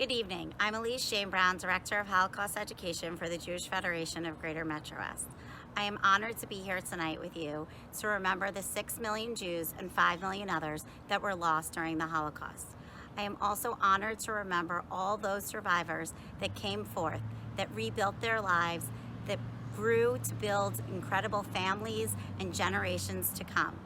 Good evening. I'm Elise Jane Brown, Director of Holocaust Education for the Jewish Federation of Greater Metro West. I am honored to be here tonight with you to remember the 6 million Jews and 5 million others that were lost during the Holocaust. I am also honored to remember all those survivors that came forth, that rebuilt their lives, that grew to build incredible families and generations to come.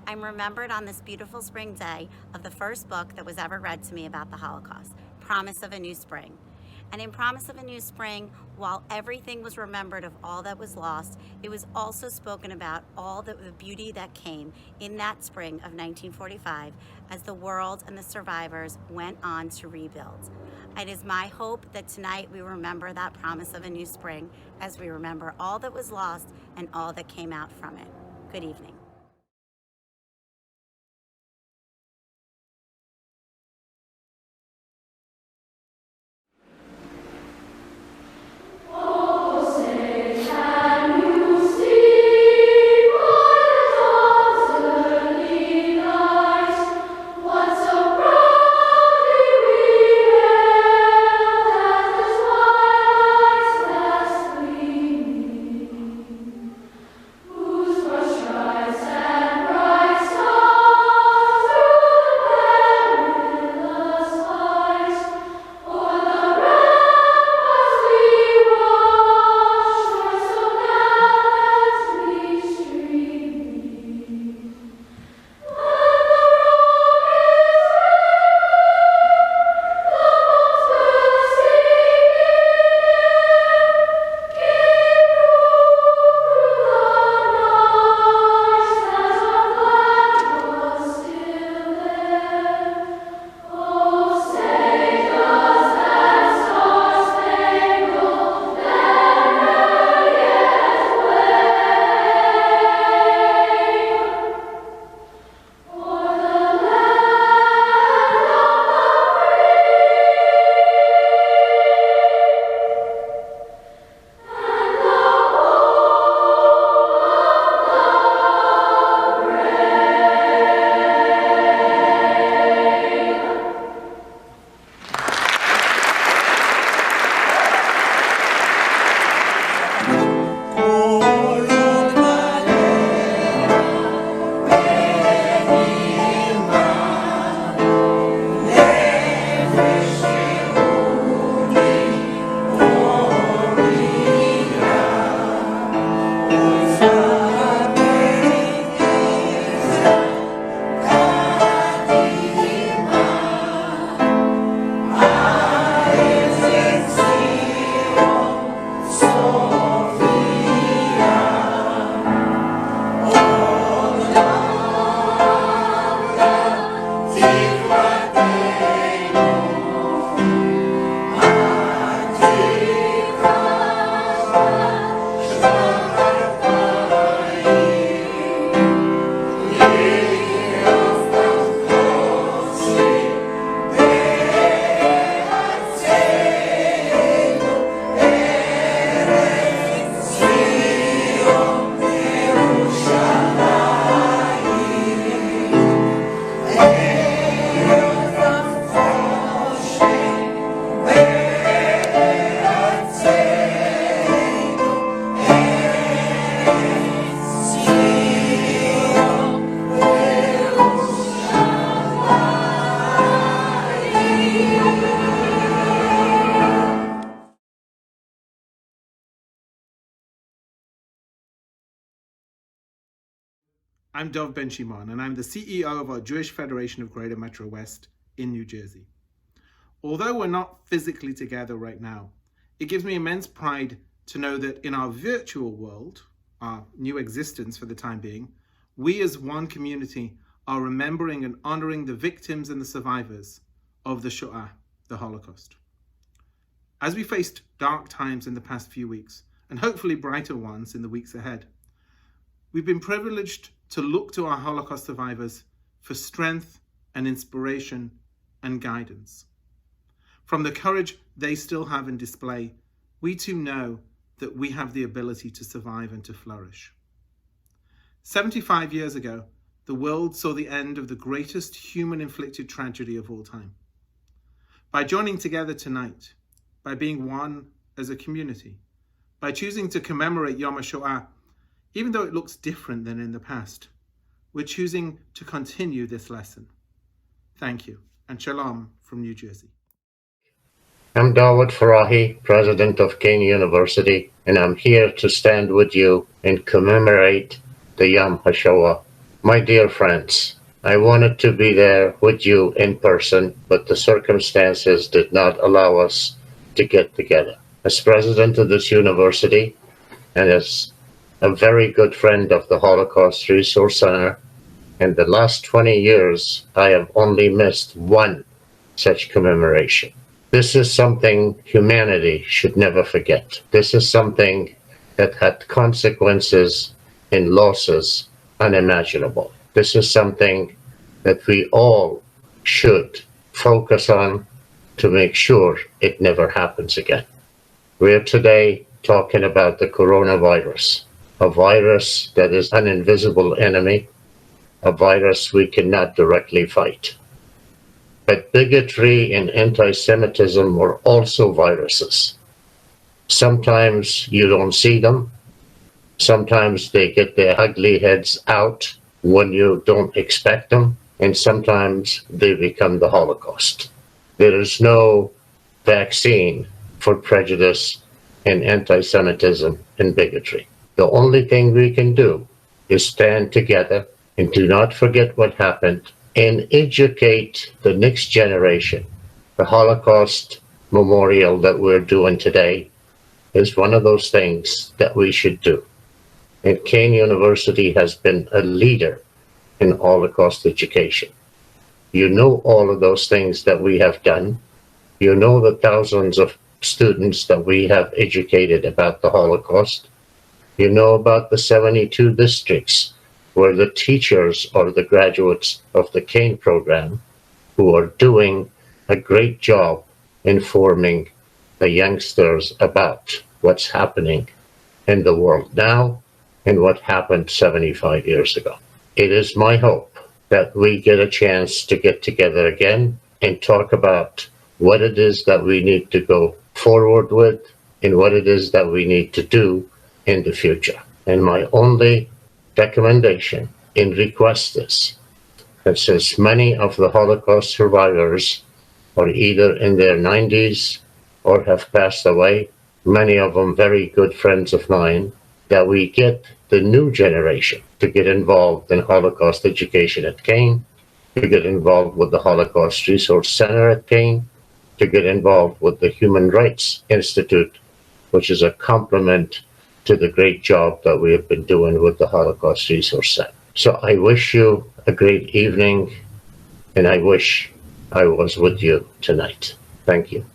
I'm remembered on this beautiful spring day of the first book that was ever read to me about the Holocaust, Promise of a New Spring. And in Promise of a New Spring, while everything was remembered of all that was lost, it was also spoken about all the beauty that came in that spring of 1945 as the world and the survivors went on to rebuild. It is my hope that tonight we remember that promise of a new spring as we remember all that was lost and all that came out from it. Good evening. I'm Dov Ben Shimon, and I'm the CEO of our Jewish Federation of Greater Metro West in New Jersey. Although we're not physically together right now, it gives me immense pride to know that in our virtual world, our new existence for the time being, we as one community are remembering and honoring the victims and the survivors of the Shoah, the Holocaust. As we faced dark times in the past few weeks, and hopefully brighter ones in the weeks ahead, we've been privileged to look to our Holocaust survivors for strength and inspiration and guidance. From the courage they still have in display, we too know that we have the ability to survive and to flourish. 75 years ago, the world saw the end of the greatest human-inflicted tragedy of all time. By joining together tonight, by being one as a community, by choosing to commemorate Yom Hashoah, even though it looks different than in the past, we're choosing to continue this lesson. Thank you, and shalom from New Jersey. I'm Dawud Farahi, president of Kean University, and I'm here to stand with you and commemorate the Yom HaShoah. My dear friends, I wanted to be there with you in person, but the circumstances did not allow us to get together. As president of this university and as a very good friend of the Holocaust Resource Center, in the last 20 years, I have only missed one such commemoration. This is something humanity should never forget. This is something that had consequences and losses unimaginable. This is something that we all should focus on to make sure it never happens again. We're today talking about the coronavirus, a virus that is an invisible enemy, a virus we cannot directly fight. But bigotry and anti-Semitism are also viruses. Sometimes you don't see them. Sometimes they get their ugly heads out when you don't expect them. And sometimes they become the Holocaust. There is no vaccine for prejudice and anti-Semitism and bigotry. The only thing we can do is stand together and do not forget what happened and educate the next generation. The Holocaust Memorial that we're doing today is one of those things that we should do. And Kean University has been a leader in Holocaust education. You know all of those things that we have done. You know the thousands of students that we have educated about the Holocaust. You know about the 72 districts where the teachers or the graduates of the Kean program who are doing a great job informing the youngsters about what's happening in the world now and what happened 75 years ago. It is my hope that we get a chance to get together again and talk about what it is that we need to go forward with and what it is that we need to do in the future. And my only recommendation and request is that since many of the Holocaust survivors are either in their 90s or have passed away, many of them very good friends of mine, that we get the new generation to get involved in Holocaust education at Kean, to get involved with the Holocaust Resource Center at Kean, to get involved with the Human Rights Institute, which is a complement to the great job that we have been doing with the Holocaust Resource Center. So I wish you a great evening, and I wish I was with you tonight. Thank you.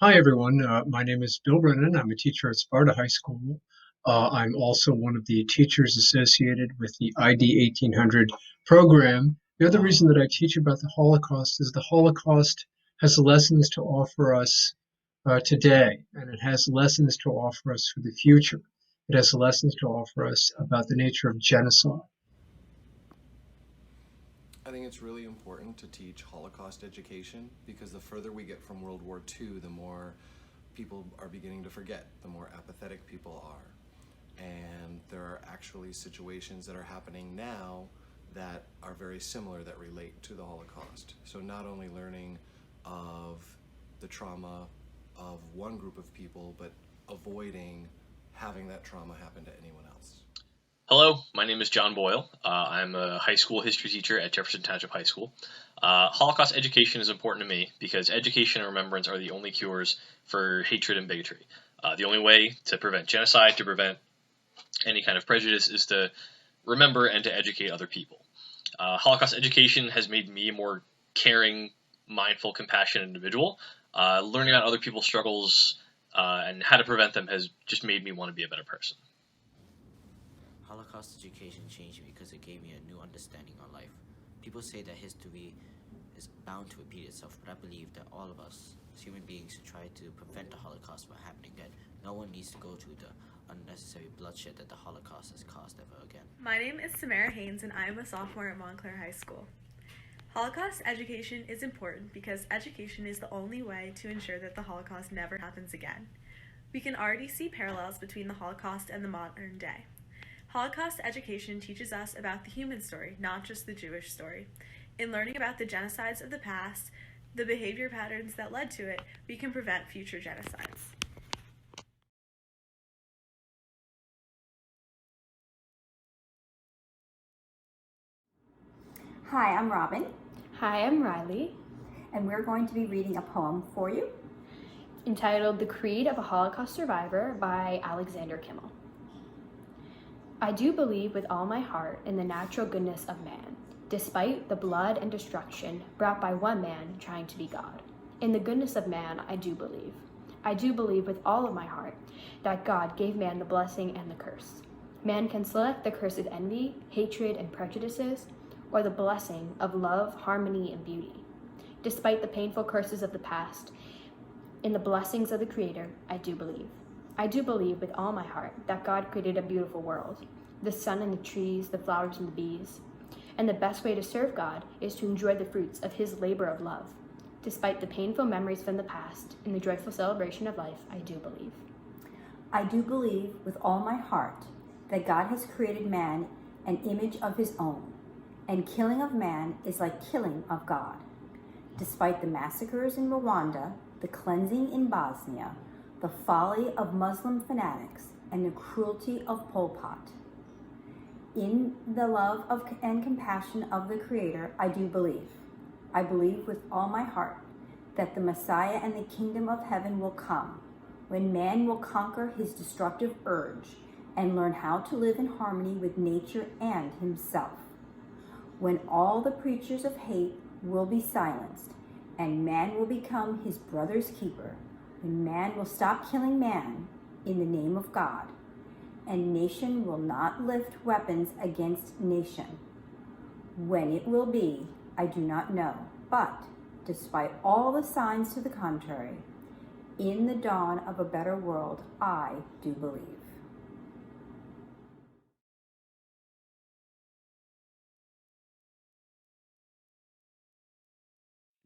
Hi, everyone. My name is Bill Brennan. I'm a teacher at Sparta High School. I'm also one of the teachers associated with the ID 1800 program. The other reason that I teach about the Holocaust is the Holocaust has lessons to offer us today, and it has lessons to offer us for the future. It has lessons to offer us about the nature of genocide. I think it's really important to teach Holocaust education because the further we get from World War II, the more people are beginning to forget, the more apathetic people are. And there are actually situations that are happening now that are very similar that relate to the Holocaust. So not only learning of the trauma of one group of people, but avoiding having that trauma happen to anyone else. Hello, my name is John Boyle. I'm a high school history teacher at Jefferson Township High School. Holocaust education is important to me because education and remembrance are the only cures for hatred and bigotry. The only way to prevent genocide, to prevent any kind of prejudice, is to remember and to educate other people. Holocaust education has made me a more caring, mindful, compassionate individual. Learning about other people's struggles and how to prevent them has just made me want to be a better person. Holocaust education changed me because it gave me a new understanding on life. People say that history is bound to repeat itself, but I believe that all of us as human beings should try to prevent the Holocaust from happening, that no one needs to go through the unnecessary bloodshed that the Holocaust has caused ever again. My name is Samara Haynes and I am a sophomore at Montclair High School. Holocaust education is important because education is the only way to ensure that the Holocaust never happens again. We can already see parallels between the Holocaust and the modern day. Holocaust education teaches us about the human story, not just the Jewish story. In learning about the genocides of the past, the behavior patterns that led to it, we can prevent future genocides. Hi, I'm Robin. Hi, I'm Riley. And we're going to be reading a poem for you entitled The Creed of a Holocaust Survivor by Alexander Kimmel. I do believe with all my heart in the natural goodness of man, despite the blood and destruction brought by one man trying to be God. In the goodness of man, I do believe. I do believe with all of my heart that God gave man the blessing and the curse. Man can select the curse of envy, hatred, and prejudices, or the blessing of love, harmony, and beauty. Despite the painful curses of the past, in the blessings of the Creator, I do believe. I do believe with all my heart that God created a beautiful world, the sun and the trees, the flowers and the bees. And the best way to serve God is to enjoy the fruits of his labor of love. Despite the painful memories from the past, in the joyful celebration of life, I do believe. I do believe with all my heart that God has created man an image of his own, and killing of man is like killing of God. Despite the massacres in Rwanda, the cleansing in Bosnia, the folly of Muslim fanatics, and the cruelty of Pol Pot. In the love and compassion of the Creator, I do believe. I believe with all my heart that the Messiah and the kingdom of heaven will come, when man will conquer his destructive urge and learn how to live in harmony with nature and himself. When all the preachers of hate will be silenced, and man will become his brother's keeper, when man will stop killing man in the name of God, and nation will not lift weapons against nation. When it will be, I do not know, but despite all the signs to the contrary, in the dawn of a better world, I do believe.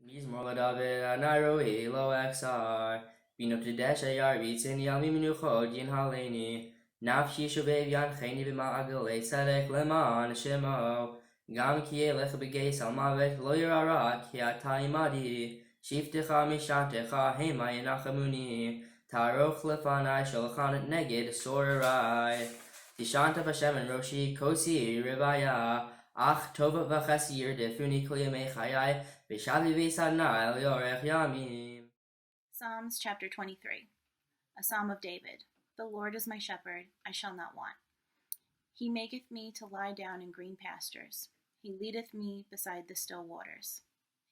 Mizmor David Anaroi Lo Exar Bino Tedesha Yarbitzin Yami Minuchod Yin Haleni Nafshi Shubev Yan Cheni Bima Agale Sadek Leman Shemo Gam Kielech Begay Salmavet Lo Yara Kiata Imadi Shiftecha Mishantecha Hema Yenachamuni Taroch Lefanai Sholchan Neged Sorai Tishanta Vashem and Roshi Kosi Ribaya Ach Tova Vachasir Defuni Koyame Chayai Psalms chapter 23. A psalm of David. The Lord is my shepherd, I shall not want. He maketh me to lie down in green pastures. He leadeth me beside the still waters.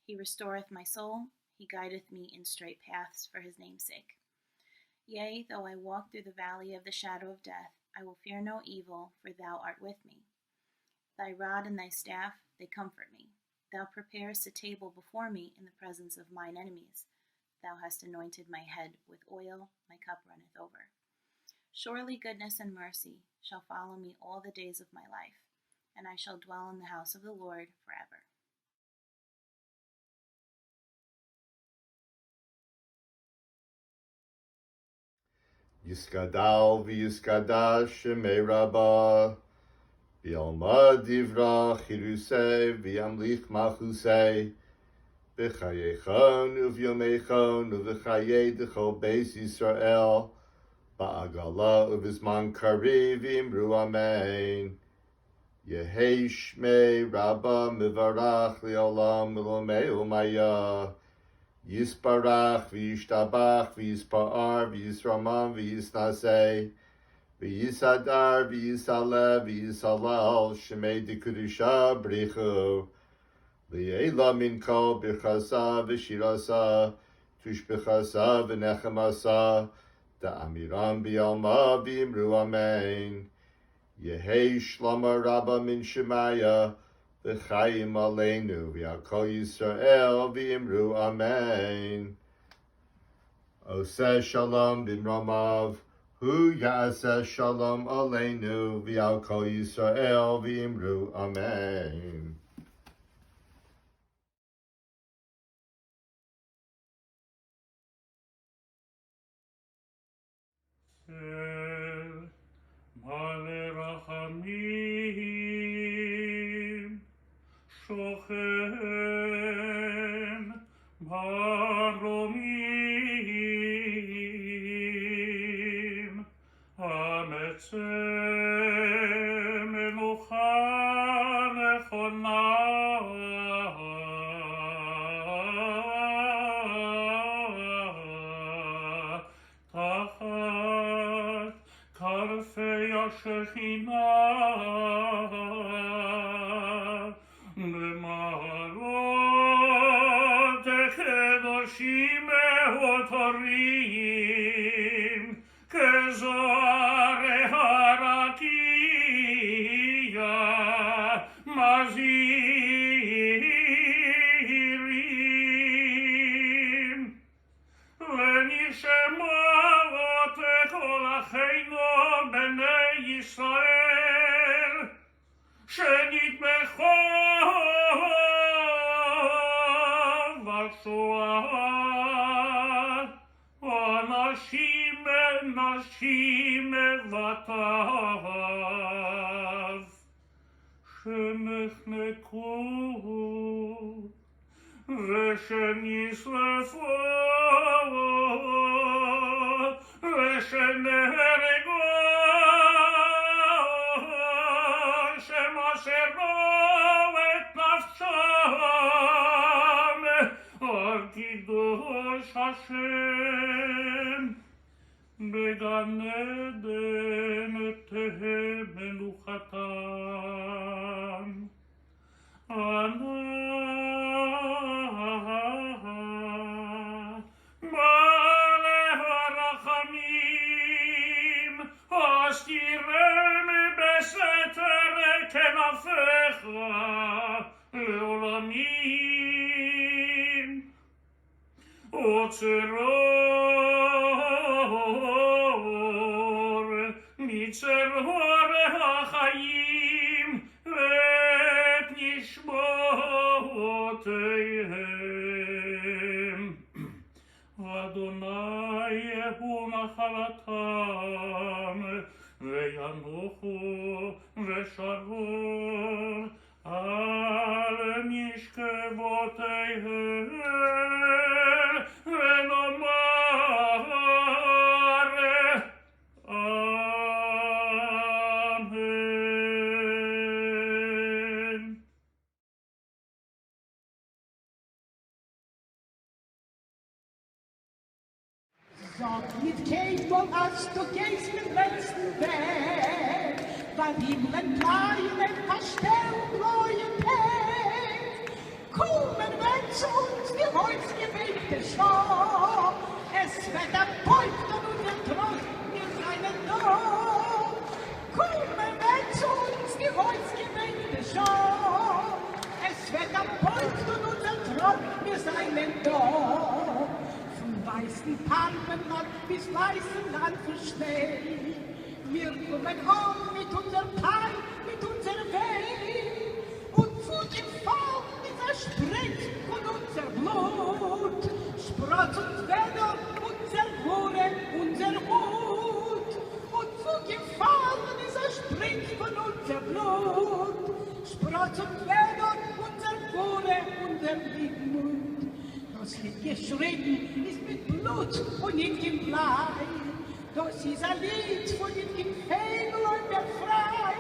He restoreth my soul. He guideth me in straight paths for his name's sake. Yea, though I walk through the valley of the shadow of death, I will fear no evil, for thou art with me. Thy rod and thy staff, they comfort me. Thou preparest a table before me in the presence of mine enemies. Thou hast anointed my head with oil, my cup runneth over. Surely goodness and mercy shall follow me all the days of my life, and I shall dwell in the house of the Lord forever. Yiskadal v'yiskadash shemei Rabbah, v'yalma divra chirusei v'yamlich machusei, v'chayechon uv'yomechon uv'chayei d'chol beis Yisrael, ba'agala uv'zman kariv imru amen. Yehei shmei Rabbah mivarach li'olam l'omei u'maya, Yisparach v'yishtabach v'yispa'ar v'yisraman v'yisnasei v'yisadar v'yisalev v'yisalal shemei d'kedusha brichu li'ela min kol birchasa v'shirasa tushbechasa v'nechemasa da'amiram b'yalma v'imru amen. Yehei shlama Rabbah min Shemaya v'chayim aleinu v'yakol Yisrael v'imru amen. Oseh shalom b'mramav hu ya'aseh shalom aleinu v'yakol Yisrael v'imru amen. Male rachamim shochem maromim hametzeh melucha nechona tachat karfei השכינה במעלות הקדושים והטהורים כזוהר הרקיע מזהירים ונשמעות כל אחינו בני ישראל שנטבחו בשואה ואנשים נשים וטף שנחנקו ושנשרפו ושנהרגו שמסרו את נפשם על קידוש השם בגן עדן תהא מנוחתם. הסתירם בסתר כנפיך לעולמים וצרור מצרור החיים ואת נשמותיהם. אדוני הוא נחלתם וינוחו ושרו על משכבותיהם ונאמר אמן. Sag mit Käfer hast du gehst den letzten Weg, weil Himmeln kleinen verstellen neue Tag. Kommen wir zu uns, wir wollen gebeten. gewählte Schau. Es wird erbeugt und unser Thron ist eine Dauer. Kommen wir zu uns, die wohlgewählte Schau. Es wird erbeugt und unser Thron ist eine Dauer. Von weißen Palmenland bis weißen Land verstehen. Wir kommen um mit unserem Teil, mit unserer Welt. Und vor dem Fall dieser Sprit von unser Blut sprotzt uns wieder unser Wohle, unser Mut. Und vor dem Fall dieser Sprit von unser Blut sprotzt uns wieder unser Wohle, unser Mut. Das Lied geschrieben ist mit Blut und nicht im Blei. Das ist ein Lied von den Fehlern der Frei.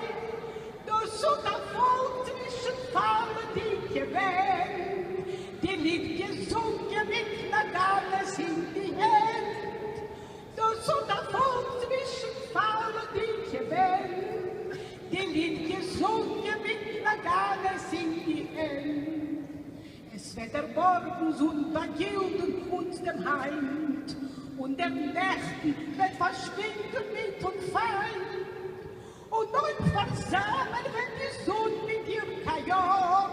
Das so der Volk zwischen Farben, die gewählt. Die Lied gesungen mit Nagales in die Hand. Das so der Volk zwischen Farben, die gewählt. Die Lied gesungen mit Nagales in die Hand. Es wird erborgen unter Gilden und dem Heind. Und der Nächten wird verschwinden mit und Feind. Und neu versammeln wird die Sonne mit ihr Kajor.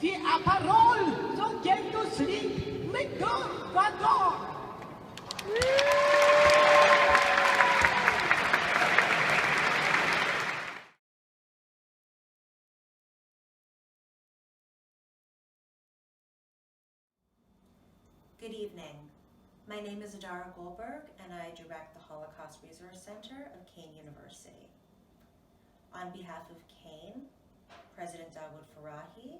Die Aparol soll gehen durchs Lied, mit Dor, Vador. Good evening. My name is Adara Goldberg, and I direct the Holocaust Resource Center of Kane University. On behalf of Kane, President Dawood Farahi,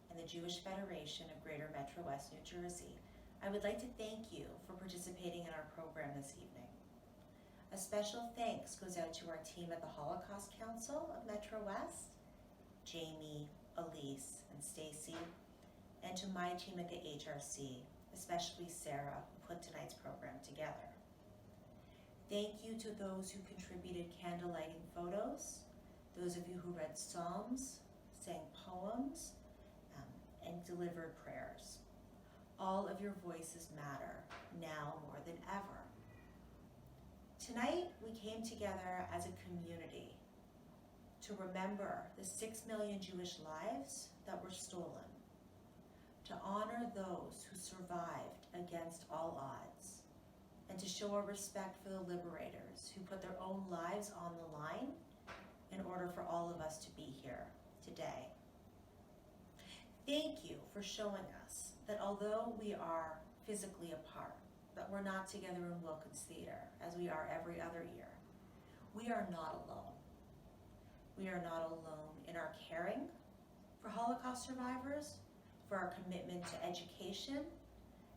and the Jewish Federation of Greater Metro West New Jersey, I would like to thank you for participating in our program this evening. A special thanks goes out to our team at the Holocaust Council of Metro West, Jamie, Elise, and Stacy, and to my team at the HRC, especially Sarah, who put tonight's program together. Thank you to those who contributed candlelighting photos, those of you who read psalms, sang poems, and delivered prayers. All of your voices matter, now more than ever. Tonight, we came together as a community to remember the 6 million Jewish lives that were stolen, to honor those who survived against all odds, and to show our respect for the liberators who put their own lives on the line in order for all of us to be here today. Thank you for showing us that although we are physically apart, that we're not together in Wilkins Theater as we are every other year, we are not alone. We are not alone in our caring for Holocaust survivors, for our commitment to education,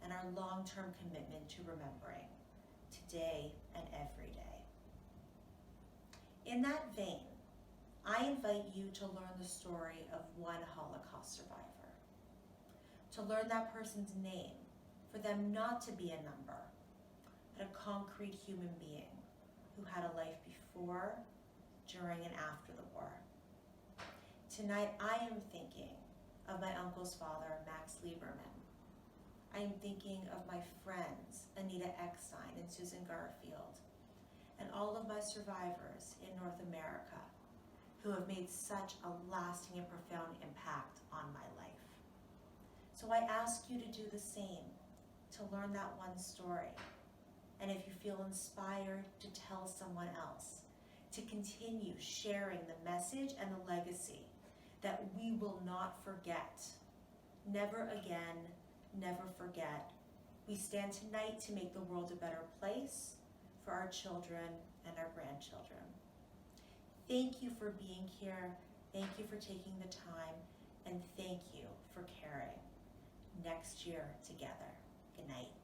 and our long-term commitment to remembering today and every day. In that vein, I invite you to learn the story of one Holocaust survivor, to learn that person's name, for them not to be a number, but a concrete human being who had a life before, during, and after the war. Tonight, I am thinking of my uncle's father, Max Lieberman. I am thinking of my friends, Anita Eckstein and Susan Garfield, and all of my survivors in North America who have made such a lasting and profound impact on my life. So I ask you to do the same, to learn that one story. And if you feel inspired, to tell someone else, to continue sharing the message and the legacy that we will not forget. Never again, never forget. We stand tonight to make the world a better place for our children and our grandchildren. Thank you for being here. Thank you for taking the time. And thank you for caring. Next year together. Good night.